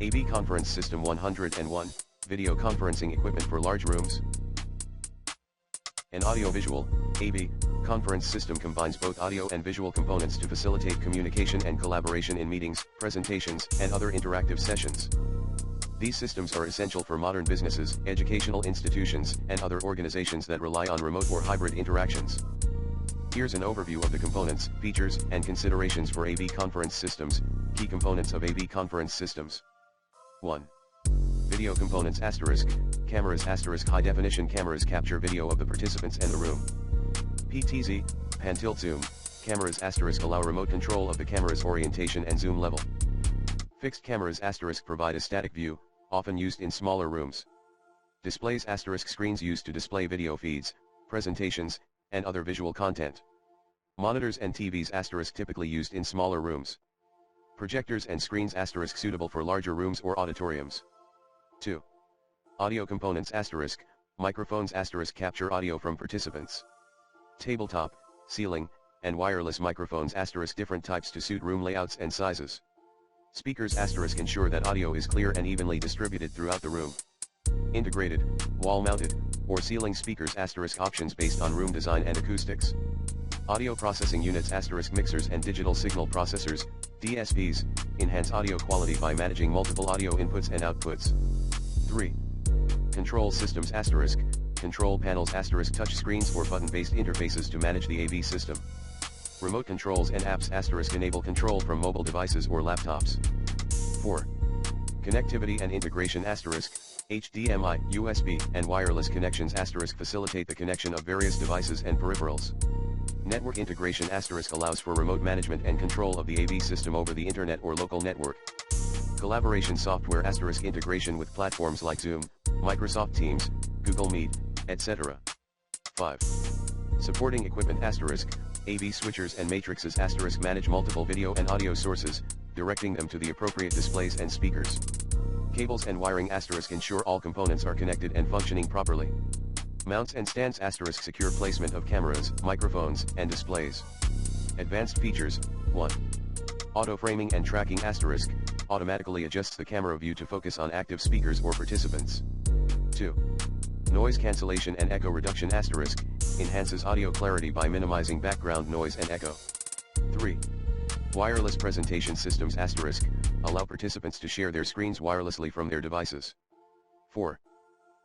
AV Conference System 101, Video Conferencing Equipment for Large Rooms. An audio-visual, AV, conference system combines both audio and visual components to facilitate communication and collaboration in meetings, presentations, and other interactive sessions. These systems are essential for modern businesses, educational institutions, and other organizations that rely on remote or hybrid interactions. Here's an overview of the components, features, and considerations for AV conference systems. Key components of AV conference systems. 1. Video components *, cameras * high-definition cameras capture video of the participants and the room. PTZ, pan-tilt zoom, cameras * allow remote control of the camera's orientation and zoom level. Fixed cameras * provide a static view, often used in smaller rooms. Displays * screens used to display video feeds, presentations, and other visual content. Monitors and TVs * typically used in smaller rooms. Projectors and screens * suitable for larger rooms or auditoriums. 2. Audio components * microphones * capture audio from participants. Tabletop, ceiling, and wireless microphones * different types to suit room layouts and sizes. Speakers * ensure that audio is clear and evenly distributed throughout the room. Integrated, wall-mounted, or ceiling speakers * options based on room design and acoustics. Audio processing units * mixers and digital signal processors, DSPs, enhance audio quality by managing multiple audio inputs and outputs. 3. Control systems * control panels * touch screens or button-based interfaces to manage the AV system. Remote controls and apps * enable control from mobile devices or laptops. 4. Connectivity and integration * HDMI, USB, and wireless connections * facilitate the connection of various devices and peripherals. Network integration * allows for remote management and control of the AV system over the internet or local network. Collaboration software * integration with platforms like Zoom, Microsoft Teams, Google Meet, etc. 5. Supporting equipment * AV switchers and matrices * manage multiple video and audio sources, directing them to the appropriate displays and speakers. Cables and wiring * ensure all components are connected and functioning properly. Mounts and stands * secure placement of cameras, microphones, and displays. Advanced features. 1. Auto framing and tracking * automatically adjusts the camera view to focus on active speakers or participants. 2. Noise cancellation and echo reduction * enhances audio clarity by minimizing background noise and echo. 3. Wireless presentation systems * allow participants to share their screens wirelessly from their devices. 4.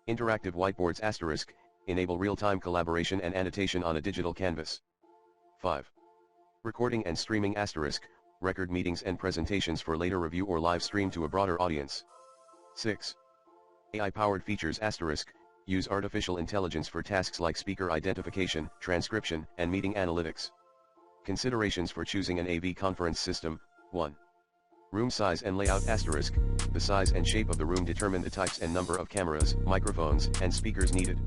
Interactive whiteboards * enable real-time collaboration and annotation on a digital canvas. 5. Recording and streaming * record meetings and presentations for later review or live stream to a broader audience. 6. AI-powered features * use artificial intelligence for tasks like speaker identification, transcription, and meeting analytics. Considerations for choosing an AV conference system. 1. Room size and layout *, the size and shape of the room determine the types and number of cameras, microphones, and speakers needed.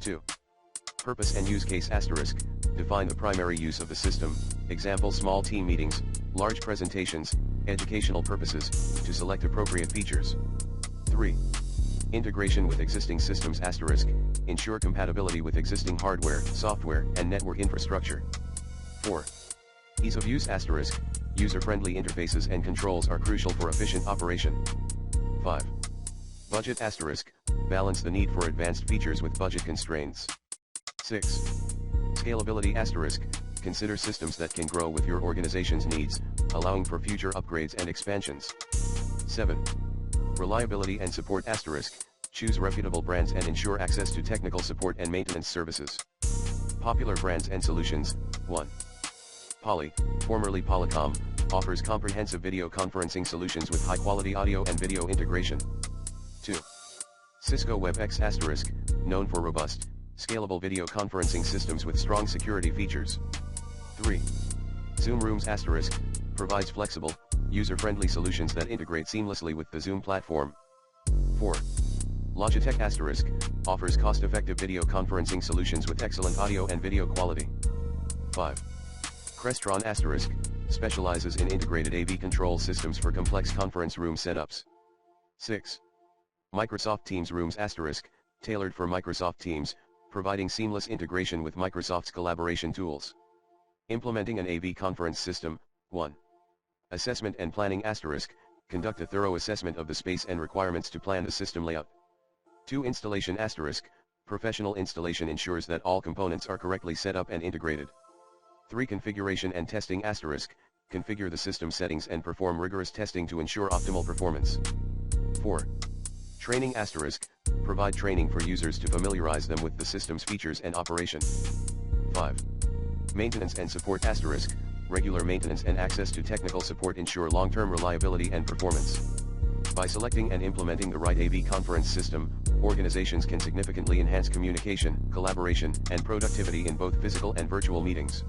2. Purpose and use case *, define the primary use of the system, example small team meetings, large presentations, educational purposes, to select appropriate features. 3. Integration with existing systems *, ensure compatibility with existing hardware, software, and network infrastructure. 4. Ease of use *, user-friendly interfaces and controls are crucial for efficient operation. 5. Budget *, balance the need for advanced features with budget constraints. 6. Scalability *, consider systems that can grow with your organization's needs, allowing for future upgrades and expansions. 7. Reliability and support *, choose reputable brands and ensure access to technical support and maintenance services. Popular brands and solutions. 1. Poly, formerly Polycom, offers comprehensive video conferencing solutions with high-quality audio and video integration. 2. Cisco WebEx *, known for robust, scalable video conferencing systems with strong security features. 3. Zoom Rooms *, provides flexible, user-friendly solutions that integrate seamlessly with the Zoom platform. 4. Logitech *, offers cost-effective video conferencing solutions with excellent audio and video quality. 5. Crestron *, specializes in integrated AV control systems for complex conference room setups. 6. Microsoft Teams Rooms *, tailored for Microsoft Teams, providing seamless integration with Microsoft's collaboration tools. Implementing an AV conference system. 1. Assessment and planning *, conduct a thorough assessment of the space and requirements to plan the system layout. 2. Installation *. Professional installation ensures that all components are correctly set up and integrated. 3. Configuration and testing *. Configure the system settings and perform rigorous testing to ensure optimal performance. 4. Training *. Provide training for users to familiarize them with the system's features and operation. 5. Maintenance and support *. Regular maintenance and access to technical support ensure long-term reliability and performance. By selecting and implementing the right AV conference system, organizations can significantly enhance communication, collaboration, and productivity in both physical and virtual meetings.